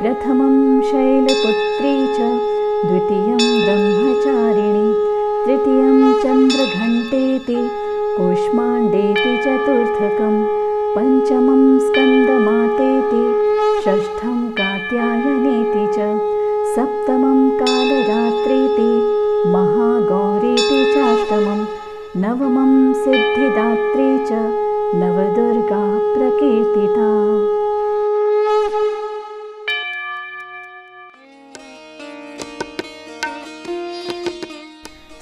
प्रथमं शैलपुत्री च द्वितीयं ब्रह्मचारिणी तृतीयं चन्द्रघण्टेति कूष्माण्डेति चतुर्थकं पंचमं स्कन्दमातेति षष्ठं कात्यायनेति च सप्तमं कालरात्रीति महागौरीति चाष्टमं नवमं सिद्धिदात्री च नवदुर्गा प्रकीर्तिता।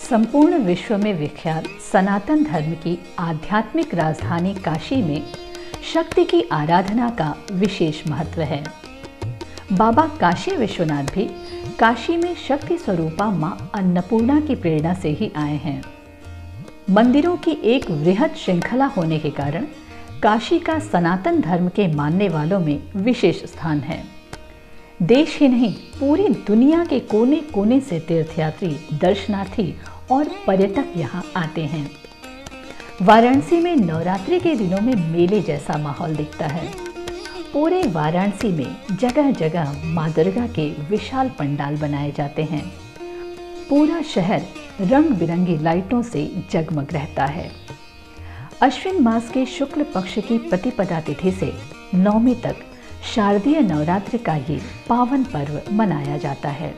संपूर्ण विश्व में विख्यात सनातन धर्म की आध्यात्मिक राजधानी काशी में शक्ति की आराधना का विशेष महत्व है। बाबा काशी विश्वनाथ भी काशी में शक्ति स्वरूपा मां अन्नपूर्णा की प्रेरणा से ही आए हैं। मंदिरों की एक वृहद श्रृंखला होने के कारण काशी का सनातन धर्म के मानने वालों में विशेष स्थान है। देश ही नहीं, पूरी दुनिया के कोने कोने से तीर्थयात्री, दर्शनार्थी और पर्यटक यहाँ आते हैं। वाराणसी में नवरात्रि के दिनों में मेले जैसा माहौल दिखता है। पूरे वाराणसी में जगह जगह मां दुर्गा के विशाल पंडाल बनाए जाते हैं। पूरा शहर रंग बिरंगी लाइटों से जगमग रहता है। अश्विन मास के शुक्ल पक्ष की प्रतिपदा तिथि से नवमी तक शारदीय नवरात्र का ये पावन पर्व मनाया जाता है।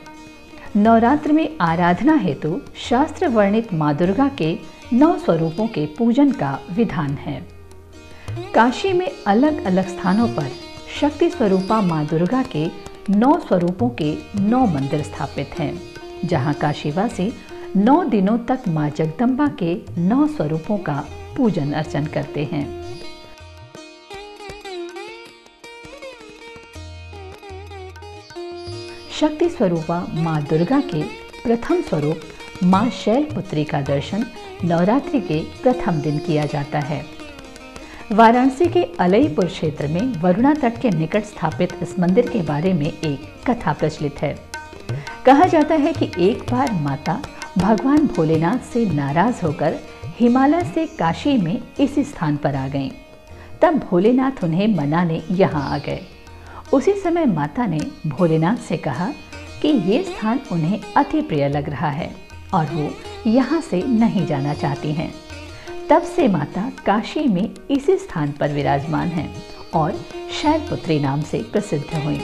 नवरात्र में आराधना हेतु शास्त्र वर्णित मां दुर्गा के 9 स्वरूपों के पूजन का विधान है। काशी में अलग अलग स्थानों पर शक्ति स्वरूपा मां दुर्गा के 9 स्वरूपों के 9 मंदिर स्थापित हैं, जहां काशीवासी 9 दिनों तक मां जगदम्बा के 9 स्वरूपों का पूजन अर्चन करते हैं। शक्ति स्वरूपा मां दुर्गा के प्रथम स्वरूप मां शैलपुत्री का दर्शन नवरात्रि के प्रथम दिन किया जाता है। वाराणसी के अलईपुर क्षेत्र में वरुणा तट के निकट स्थापित इस मंदिर के बारे में एक कथा प्रचलित है। कहा जाता है कि एक बार माता भगवान भोलेनाथ से नाराज होकर हिमालय से काशी में इसी स्थान पर आ गईं। तब भोलेनाथ उन्हें मनाने यहाँ आ गए। उसी समय माता ने भोलेनाथ से कहा कि ये स्थान उन्हें अति प्रिय लग रहा है और वो यहाँ से नहीं जाना चाहती हैं। तब से माता काशी में इसी स्थान पर विराजमान हैं और शैलपुत्री नाम से प्रसिद्ध हुई।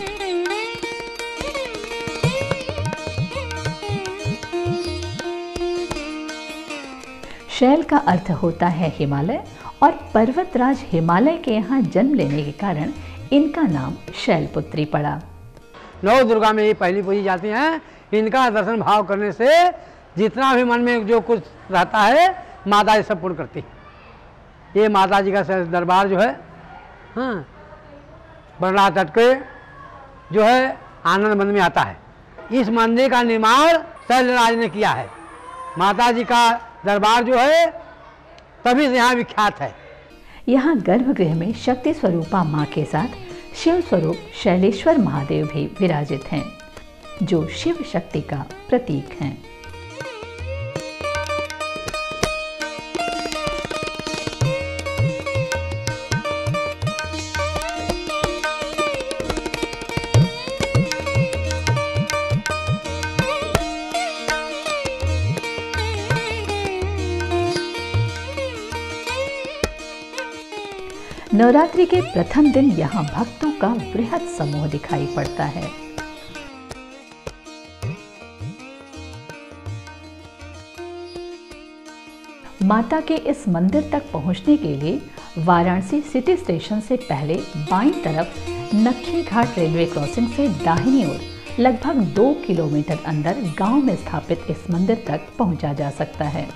शैल का अर्थ होता है हिमालय और पर्वतराज हिमालय के यहाँ जन्म लेने के कारण इनका नाम शैलपुत्री पड़ा। नौ दुर्गा में ये पहली पूजी जाती हैं। इनका दर्शन भाव करने से जितना भी मन में जो कुछ रहता है माता जी सब पूर्ण करती है। ये माता जी का दरबार जो है वरुणा तट के जो है आनंद वन में आता है। इस मंदिर का निर्माण शैलराज ने किया है। माता जी का दरबार जो है तभी से यहाँ विख्यात है। यहाँ गर्भगृह में शक्ति स्वरूपा माँ के साथ शिव स्वरूप शैलेश्वर महादेव भी विराजित हैं, जो शिव शक्ति का प्रतीक हैं। नवरात्रि के प्रथम दिन यहाँ भक्तों का बृहद समूह दिखाई पड़ता है। माता के इस मंदिर तक पहुँचने के लिए वाराणसी सिटी स्टेशन से पहले बाईं तरफ नक्खी घाट रेलवे क्रॉसिंग से दाहिनी ओर लगभग 2 किलोमीटर अंदर गांव में स्थापित इस मंदिर तक पहुंचा जा सकता है।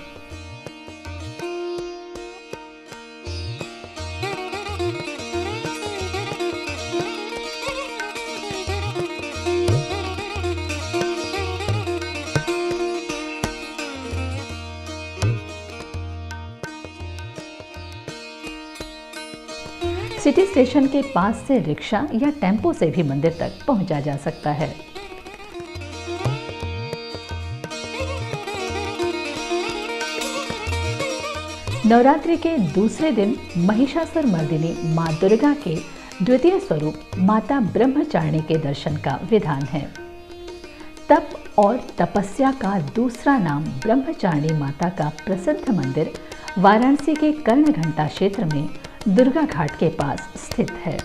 सिटी स्टेशन के पास से रिक्शा या टेम्पो से भी मंदिर तक पहुंचा जा सकता है। नवरात्रि के दूसरे दिन महिषासुर मर्दिनी मां दुर्गा के द्वितीय स्वरूप माता ब्रह्मचारिणी के दर्शन का विधान है। तप और तपस्या का दूसरा नाम ब्रह्मचारिणी माता का प्रसिद्ध मंदिर वाराणसी के कर्णघंटा क्षेत्र में दुर्गा घाट के पास स्थित है।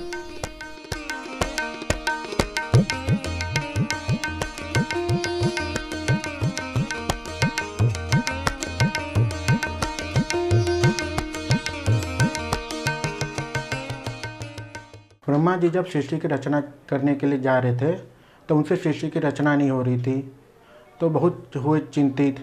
ब्रह्मा जी जब सृष्टि की रचना करने के लिए जा रहे थे तो उनसे सृष्टि की रचना नहीं हो रही थी, तो बहुत हुए चिंतित।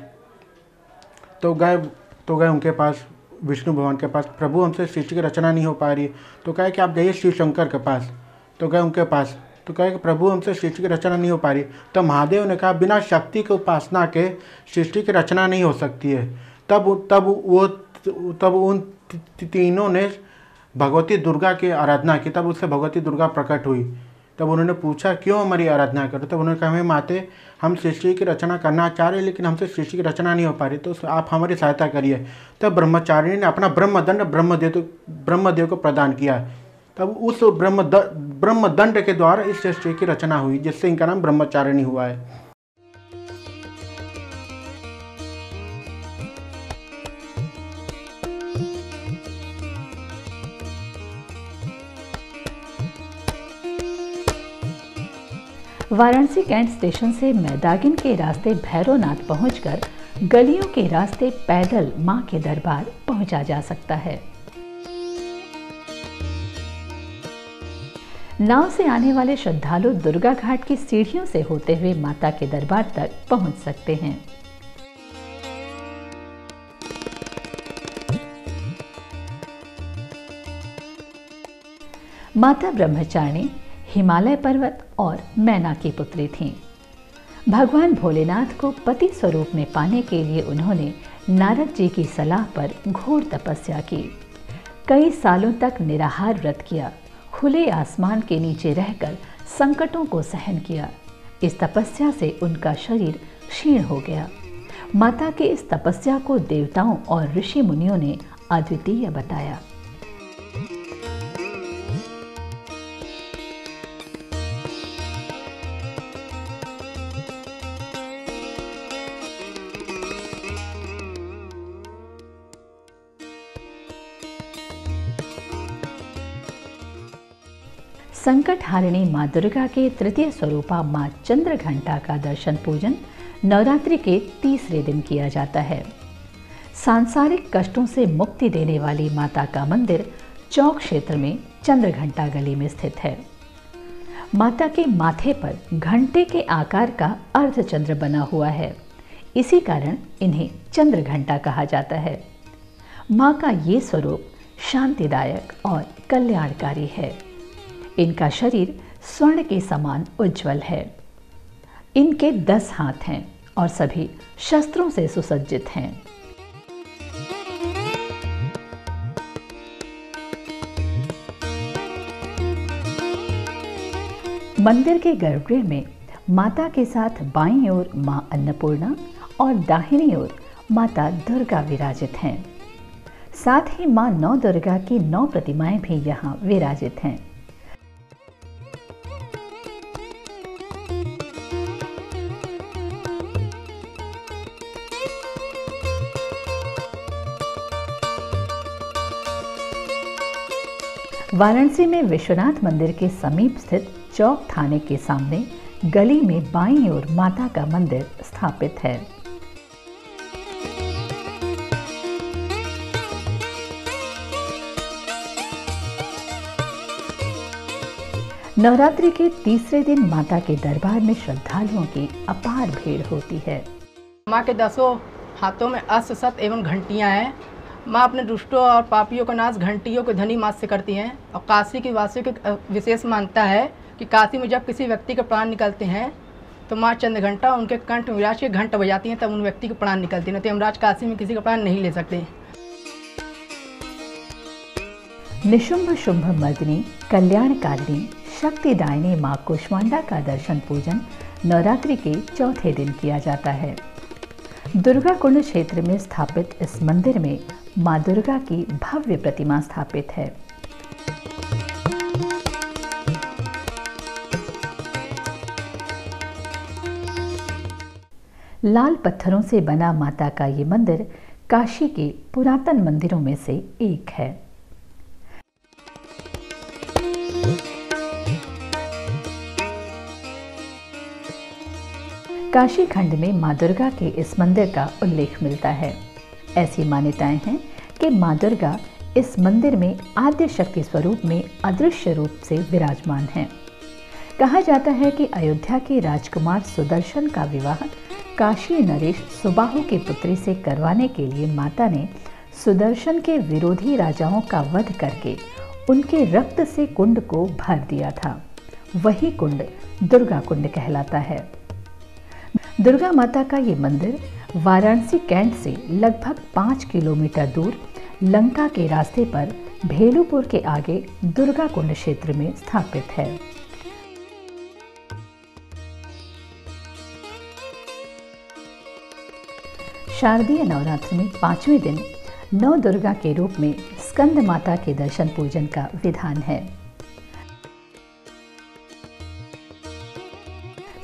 तो गए उनके पास, विष्णु भगवान के पास, प्रभु हमसे सृष्टि की रचना नहीं हो पा रही। तो कहे कि आप जाइए शिव शंकर के पास। तो गए उनके पास, तो कहे कि प्रभु हमसे सृष्टि की रचना नहीं हो पा रही। तो महादेव ने कहा बिना शक्ति की उपासना के सृष्टि की रचना नहीं हो सकती है। तब उन तीनों ने भगवती दुर्गा की आराधना की। तब उससे भगवती दुर्गा प्रकट हुई। तब उन्होंने पूछा क्यों हमारी आराधना करो। तब उन्होंने कहा हमें माते, हम सृष्टि की रचना करना चाह रहे लेकिन हमसे सृष्टि की रचना नहीं हो पा रही, तो आप हमारी सहायता करिए। तब ब्रह्मचारिणी ने अपना ब्रह्मदंड ब्रह्मदेव को प्रदान किया। तब उस ब्रह्मदंड के द्वारा इस सृष्टि की रचना हुई, जिससे इनका नाम ब्रह्मचारिणी हुआ है। वाराणसी कैंट स्टेशन से मैदागिन के रास्ते भैरवनाथ पहुंचकर गलियों के रास्ते पैदल मां के दरबार पहुंचा जा सकता है। नाव से आने वाले श्रद्धालु दुर्गा घाट की सीढ़ियों से होते हुए माता के दरबार तक पहुंच सकते हैं। माता ब्रह्मचारिणी हिमालय पर्वत और मैना की पुत्री थीं। भगवान भोलेनाथ को पति स्वरूप में पाने के लिए उन्होंने नारद जी की सलाह पर घोर तपस्या की। कई सालों तक निराहार व्रत किया, खुले आसमान के नीचे रहकर संकटों को सहन किया। इस तपस्या से उनका शरीर क्षीण हो गया। माता की इस तपस्या को देवताओं और ऋषि मुनियों ने अद्वितीय बताया। संकट हारिणी मां दुर्गा के तृतीय स्वरूपा मां चंद्रघंटा का दर्शन पूजन नवरात्रि के तीसरे दिन किया जाता है। सांसारिक कष्टों से मुक्ति देने वाली माता का मंदिर चौक क्षेत्र में चंद्रघंटा गली में स्थित है। माता के माथे पर घंटे के आकार का अर्धचंद्र बना हुआ है, इसी कारण इन्हें चंद्रघंटा कहा जाता है। मां का ये स्वरूप शांतिदायक और कल्याणकारी है। इनका शरीर स्वर्ण के समान उज्जवल है। इनके 10 हाथ हैं और सभी शस्त्रों से सुसज्जित हैं। मंदिर के गर्भगृह में माता के साथ बाईं ओर मां अन्नपूर्णा और दाहिनी ओर माता दुर्गा विराजित हैं। साथ ही मां नौ दुर्गा की 9 प्रतिमाएं भी यहां विराजित हैं। वाराणसी में विश्वनाथ मंदिर के समीप स्थित चौक थाने के सामने गली में बाईं ओर माता का मंदिर स्थापित है। नवरात्रि के तीसरे दिन माता के दरबार में श्रद्धालुओं की अपार भीड़ होती है। माँ के 10 हाथों में अस्त्र शस्त्र एवं घंटियाँ हैं। माँ अपने दुष्टों और पापियों का नाश घंटियों के धनी मात से करती हैं। और काशी की वासियों की विशेष मान्यता है कि काशी में जब किसी व्यक्ति के प्राण निकलते हैं तो माँ चंद्रघंटा उनके कंठ में विराज के घंट बजाती हैं, तब उन व्यक्ति के प्राण निकलते हैं। तो यमराज काशी में किसी का प्राण नहीं ले सकते। निशुंभ शुंभ मर्दिनी कल्याणकारिणी शक्तिदायिनी माँ कुष्मांडा का दर्शन पूजन नवरात्रि के चौथे दिन किया जाता है। दुर्गा कुंड क्षेत्र में स्थापित इस मंदिर में माँ दुर्गा की भव्य प्रतिमा स्थापित है। लाल पत्थरों से बना माता का ये मंदिर काशी के पुरातन मंदिरों में से एक है। काशी खंड में मां दुर्गा के इस मंदिर का उल्लेख मिलता है। ऐसी मान्यताएं हैं कि मां दुर्गा इस मंदिर में आद्य शक्ति स्वरूप में अदृश्य रूप से विराजमान हैं। कहा जाता है कि अयोध्या के राजकुमार सुदर्शन का विवाह काशी नरेश सुबाहु की पुत्री से करवाने के लिए माता ने सुदर्शन के विरोधी राजाओं का वध करके उनके रक्त से कुंड को भर दिया था। वही कुंड दुर्गा कुंड कहलाता है। दुर्गा माता का ये मंदिर वाराणसी कैंट से लगभग 5 किलोमीटर दूर लंका के रास्ते पर भेलूपुर के आगे दुर्गा कुंड क्षेत्र में स्थापित है। शारदीय नवरात्र में 5वें दिन नौ दुर्गा के रूप में स्कंद माता के दर्शन पूजन का विधान है।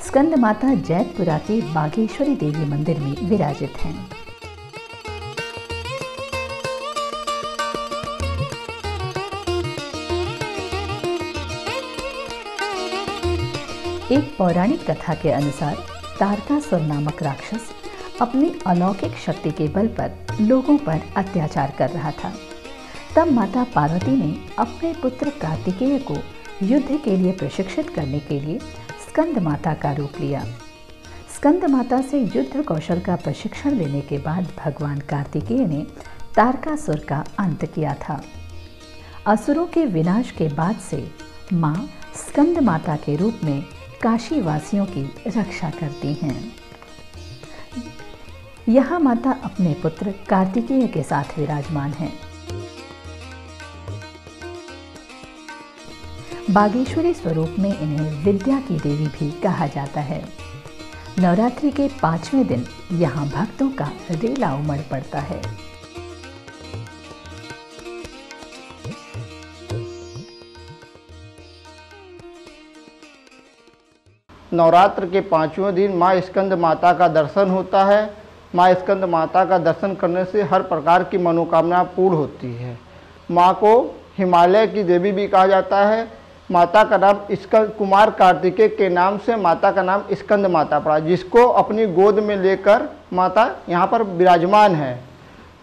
स्कंद माता जैतपुरा के बागेश्वरी देवी मंदिर में विराजित हैं। एक पौराणिक कथा के अनुसार तारकासुर नामक राक्षस अपनी अलौकिक शक्ति के बल पर लोगों पर अत्याचार कर रहा था। तब माता पार्वती ने अपने पुत्र कार्तिकेय को युद्ध के लिए प्रशिक्षित करने के लिए स्कंद माता का रूप लिया। स्कंद माता से युद्ध कौशल का प्रशिक्षण लेने के बाद भगवान कार्तिकेय ने तारकासुर का अंत किया था। असुरों के विनाश के बाद से मां स्कंद माता के रूप में काशी वासियों की रक्षा करती हैं। यहाँ माता अपने पुत्र कार्तिकेय के साथ विराजमान हैं। बागेश्वरी स्वरूप में इन्हें विद्या की देवी भी कहा जाता है। नवरात्रि के 5वें दिन यहाँ भक्तों का रेला उमड़ पड़ता है। नवरात्र के 5वें दिन माँ स्कंद माता का दर्शन होता है। माँ स्कंद माता का दर्शन करने से हर प्रकार की मनोकामना पूर्ण होती है। माँ को हिमालय की देवी भी कहा जाता है। माता का नाम स्कंद कुमार कार्तिकेय के नाम से माता का नाम स्कंद माता पड़ा, जिसको अपनी गोद में लेकर माता यहाँ पर विराजमान है।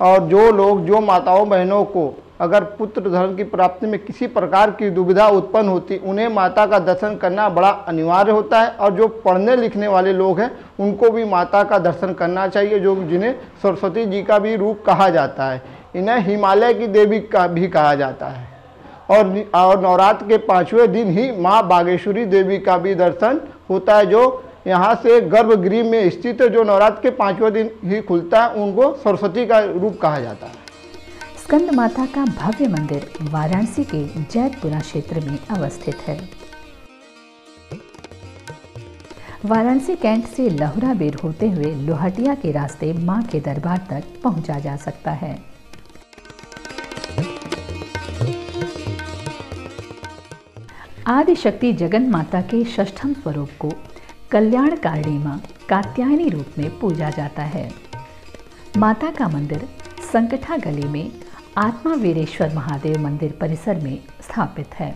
और जो माताओं बहनों को अगर पुत्र धन की प्राप्ति में किसी प्रकार की दुविधा उत्पन्न होती, उन्हें माता का दर्शन करना बड़ा अनिवार्य होता है। और जो पढ़ने लिखने वाले लोग हैं उनको भी माता का दर्शन करना चाहिए, जो जिन्हें सरस्वती जी का भी रूप कहा जाता है। इन्हें हिमालय की देवी का भी कहा जाता है। और नवरात्र के 5वें दिन ही माँ बागेश्वरी देवी का भी दर्शन होता है, जो यहाँ से गर्भगृह में स्थित है, जो नवरात्र के 5वें दिन ही खुलता है। उनको सरस्वती का रूप कहा जाता है। स्कंद माता का भव्य मंदिर वाराणसी के जैतपुरा क्षेत्र में अवस्थित है। वाराणसी कैंट से लहुरा बेर होते हुए लोहटिया के रास्ते मां के दरबार तक पहुंचा जा सकता है। आदि शक्ति जगन माता के षष्ठम स्वरूप को कल्याणकारिणी मां कात्यायनी रूप में पूजा जाता है। माता का मंदिर संकठा गली में आत्मा वीरेश्वर महादेव मंदिर परिसर में स्थापित है।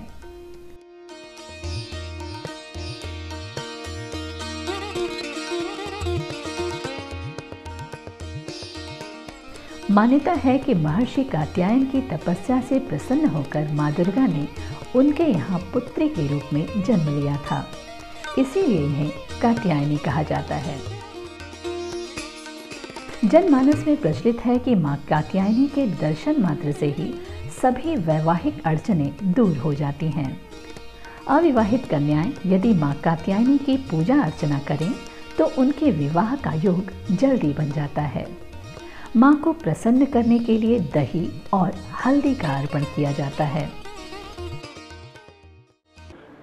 मान्यता है कि महर्षि कात्यायन की तपस्या से प्रसन्न होकर मां दुर्गा ने उनके यहाँ पुत्री के रूप में जन्म लिया था, इसीलिए इन्हें कात्यायनी कहा जाता है। जनमानस में प्रचलित है कि मां कात्यायनी के दर्शन मात्र से ही सभी वैवाहिक अड़चनें दूर हो जाती हैं। अविवाहित कन्याएं यदि मां कात्यायनी की पूजा अर्चना करें तो उनके विवाह का योग जल्दी बन जाता है। मां को प्रसन्न करने के लिए दही और हल्दी का अर्पण किया जाता है।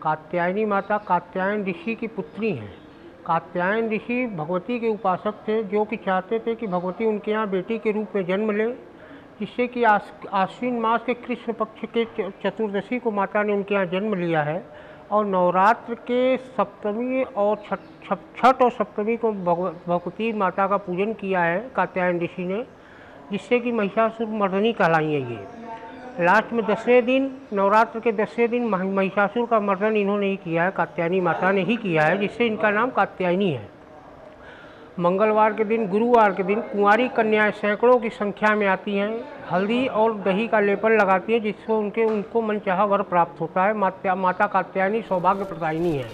कात्यायनी माता कात्यायन ऋषि की पुत्री हैं। कात्यायन ऋषि भगवती के उपासक थे, जो कि चाहते थे कि भगवती उनके यहाँ बेटी के रूप में जन्म ले, जिससे कि आश्विन मास के कृष्ण पक्ष के चतुर्दशी को माता ने उनके यहाँ जन्म लिया है। और नवरात्र के सप्तमी और छठ और सप्तमी को भगवती माता का पूजन किया है कात्यायन ऋषि ने, जिससे कि महिषासुर मर्दनी कहलाई है ये। लास्ट में 10वें दिन, नवरात्र के 10वें दिन महिषासुर का मर्दन इन्होंने ही किया है, कात्यायनी माता ने ही किया है, जिससे इनका नाम कात्यायनी है। मंगलवार के दिन, गुरुवार के दिन कुंवारी कन्याएं सैकड़ों की संख्या में आती हैं, हल्दी और दही का लेपन लगाती हैं, जिससे उनको मनचाहा वर प्राप्त होता है। माता कात्यायनी सौभाग्य प्रदायिनी है।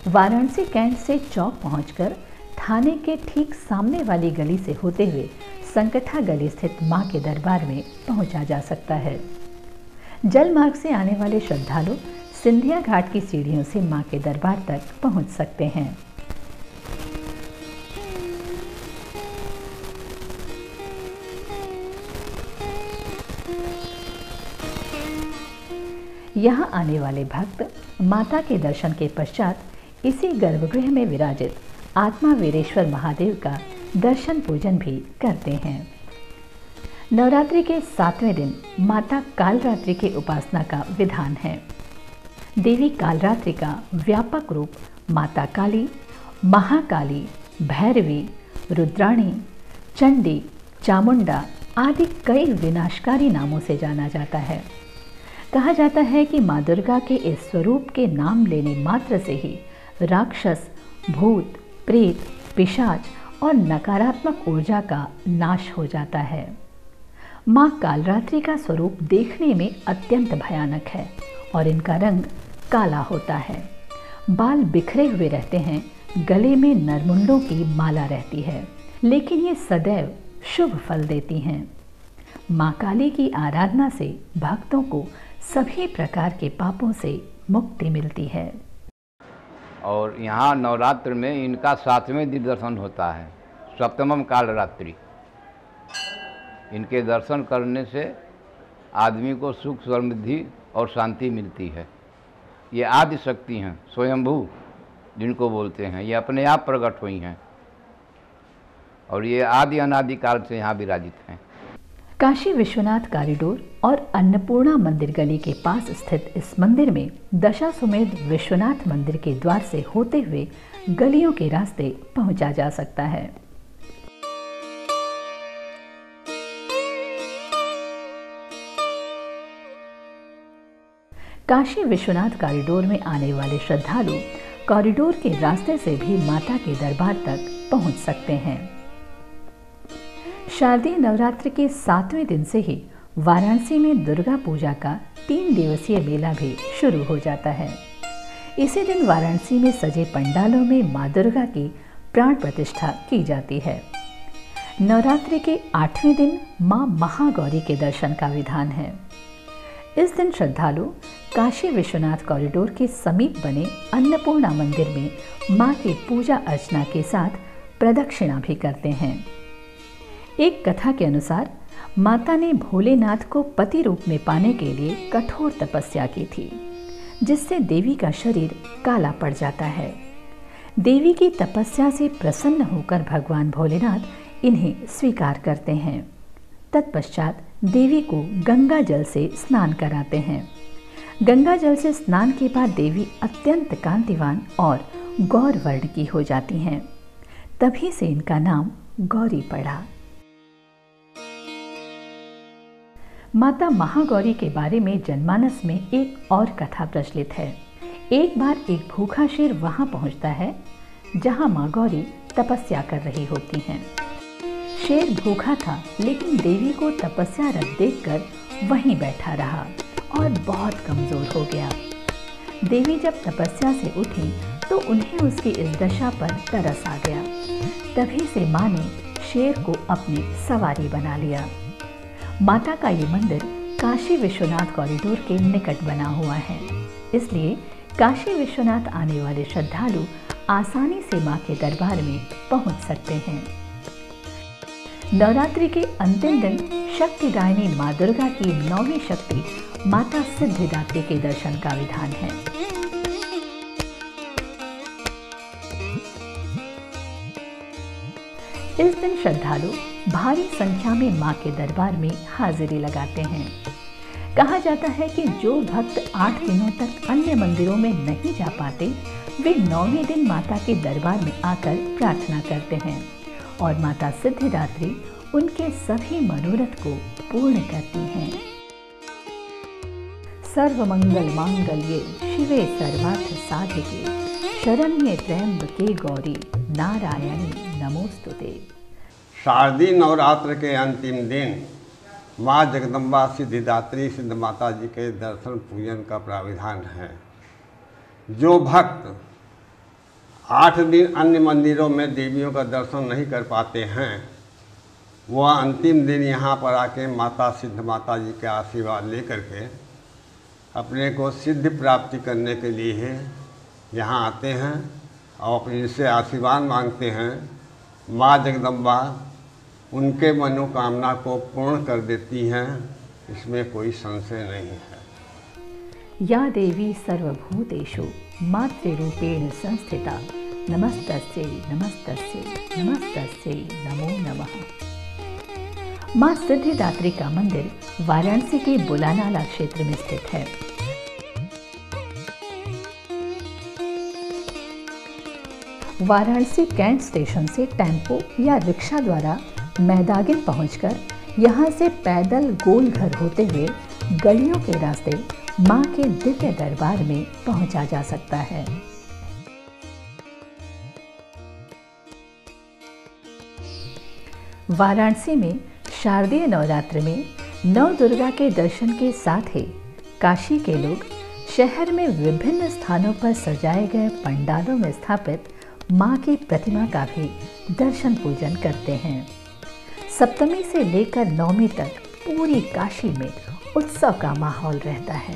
वाराणसी कैंट से चौक पहुंचकर थाने के ठीक सामने वाली गली से होते हुए संकठा गली स्थित मां के दरबार में पहुंचा जा सकता है। जल मार्ग से आने वाले श्रद्धालु सिंधिया घाट की सीढ़ियों से मां के दरबार तक पहुंच सकते हैं। यहाँ आने वाले भक्त माता के दर्शन के पश्चात इसी गर्भगृह में विराजित आत्मा वीरेश्वर महादेव का दर्शन पूजन भी करते हैं। नवरात्रि के 7वें दिन माता कालरात्रि के उपासना का विधान है। देवी कालरात्रि का व्यापक रूप माता काली, महाकाली, भैरवी, रुद्राणी, चंडी, चामुंडा आदि कई विनाशकारी नामों से जाना जाता है। कहा जाता है कि माँ दुर्गा के इस स्वरूप के नाम लेने मात्र से ही राक्षस, भूत, प्रेत, पिशाच और नकारात्मक ऊर्जा का नाश हो जाता है। माँ कालरात्रि का स्वरूप देखने में अत्यंत भयानक है और इनका रंग काला होता है। बाल बिखरे हुए रहते हैं, गले में नरमुंडों की माला रहती है, लेकिन ये सदैव शुभ फल देती हैं। माँ काली की आराधना से भक्तों को सभी प्रकार के पापों से मुक्ति मिलती है। और यहाँ नवरात्र में इनका 7वें दिन दर्शन होता है, सप्तमम कालरात्रि। इनके दर्शन करने से आदमी को सुख, समृद्धि और शांति मिलती है। ये आदि शक्ति हैं, स्वयंभू जिनको बोलते हैं, ये अपने आप प्रकट हुई हैं और ये आदि अनादि काल से यहाँ विराजित हैं। काशी विश्वनाथ कॉरिडोर और अन्नपूर्णा मंदिर गली के पास स्थित इस मंदिर में दशाश्वमेध विश्वनाथ मंदिर के द्वार से होते हुए गलियों के रास्ते पहुंचा जा सकता है। काशी विश्वनाथ कॉरिडोर में आने वाले श्रद्धालु कॉरिडोर के रास्ते से भी माता के दरबार तक पहुंच सकते हैं। शारदीय नवरात्र के 7वें दिन से ही वाराणसी में दुर्गा पूजा का 3 दिवसीय मेला भी शुरू हो जाता है। इसी दिन वाराणसी में सजे पंडालों में मां दुर्गा की प्राण प्रतिष्ठा की जाती है। नवरात्रि के 8वें दिन मां महागौरी के दर्शन का विधान है। इस दिन श्रद्धालु काशी विश्वनाथ कॉरिडोर के समीप बने अन्नपूर्णा मंदिर में मां की पूजा अर्चना के साथ प्रदक्षिणा भी करते हैं। एक कथा के अनुसार माता ने भोलेनाथ को पति रूप में पाने के लिए कठोर तपस्या की थी, जिससे देवी का शरीर काला पड़ जाता है। देवी की तपस्या से प्रसन्न होकर भगवान भोलेनाथ इन्हें स्वीकार करते हैं। तत्पश्चात देवी को गंगा जल से स्नान कराते हैं। गंगा जल से स्नान के बाद देवी अत्यंत कांतिवान और गौर वर्ण की हो जाती हैं। तभी से इनका नाम गौरी पड़ा। माता महागौरी के बारे में जनमानस में एक और कथा प्रचलित है। एक बार एक भूखा शेर वहां पहुंचता है जहां मां गौरी तपस्या कर रही होती हैं। शेर भूखा था, लेकिन देवी को तपस्यारत देखकर वहीं बैठा रहा और बहुत कमजोर हो गया। देवी जब तपस्या से उठी तो उन्हें उसकी इस दशा पर तरस आ गया। तभी से मां ने शेर को अपनी सवारी बना लिया। माता का ये मंदिर काशी विश्वनाथ कॉरिडोर के निकट बना हुआ है, इसलिए काशी विश्वनाथ आने वाले श्रद्धालु आसानी से मां के दरबार में पहुंच सकते हैं। नवरात्रि के अंतिम दिन शक्तिदायिनी मां दुर्गा की 9वीं शक्ति माता सिद्धिदात्री के दर्शन का विधान है। इस दिन श्रद्धालु भारी संख्या में मां के दरबार में हाजिरी लगाते हैं। कहा जाता है कि जो भक्त 8 दिनों तक अन्य मंदिरों में नहीं जा पाते, वे 9वें दिन माता के दरबार में आकर प्रार्थना करते हैं और माता सिद्धिदात्री उनके सभी मनोरथ को पूर्ण करती हैं। सर्वमंगल मांगल्ये शिवे सर्वार्थ साधिके शरण्ये त्र्यंबके गौरी नारायणी नमोस्तुते। शारदीय नवरात्र के अंतिम दिन माँ जगदम्बा सिद्धिदात्री सिद्ध माता जी के दर्शन पूजन का प्राविधान है। जो भक्त 8 दिन अन्य मंदिरों में देवियों का दर्शन नहीं कर पाते हैं, वह अंतिम दिन यहाँ पर आके माता सिद्ध माता जी के आशीर्वाद लेकर के अपने को सिद्धि प्राप्ति करने के लिए यहाँ आते हैं और इनसे आशीर्वाद मांगते हैं। माँ जगदम्बा उनके मनोकामना को पूर्ण कर देती हैं, इसमें कोई संशय नहीं है। या देवी सर्वभूतेषु मातृरूपेण संस्थिता नमस्तस्यै नमस्तस्यै नमस्तस्यै नमो नमः। माँ सिद्धिदात्री का मंदिर वाराणसी के बुलानाला क्षेत्र में स्थित है। वाराणसी कैंट स्टेशन से टेम्पो या रिक्शा द्वारा मैदागिन पहुंचकर यहां से पैदल गोल घर होते हुए गलियों के रास्ते मां के दिव्य दरबार में पहुंचा जा सकता है। वाराणसी में शारदीय नवरात्र में नव दुर्गा के दर्शन के साथ ही काशी के लोग शहर में विभिन्न स्थानों पर सजाए गए पंडालों में स्थापित मां की प्रतिमा का भी दर्शन पूजन करते हैं। सप्तमी से लेकर 9वीं तक पूरी काशी में उत्सव का माहौल रहता है।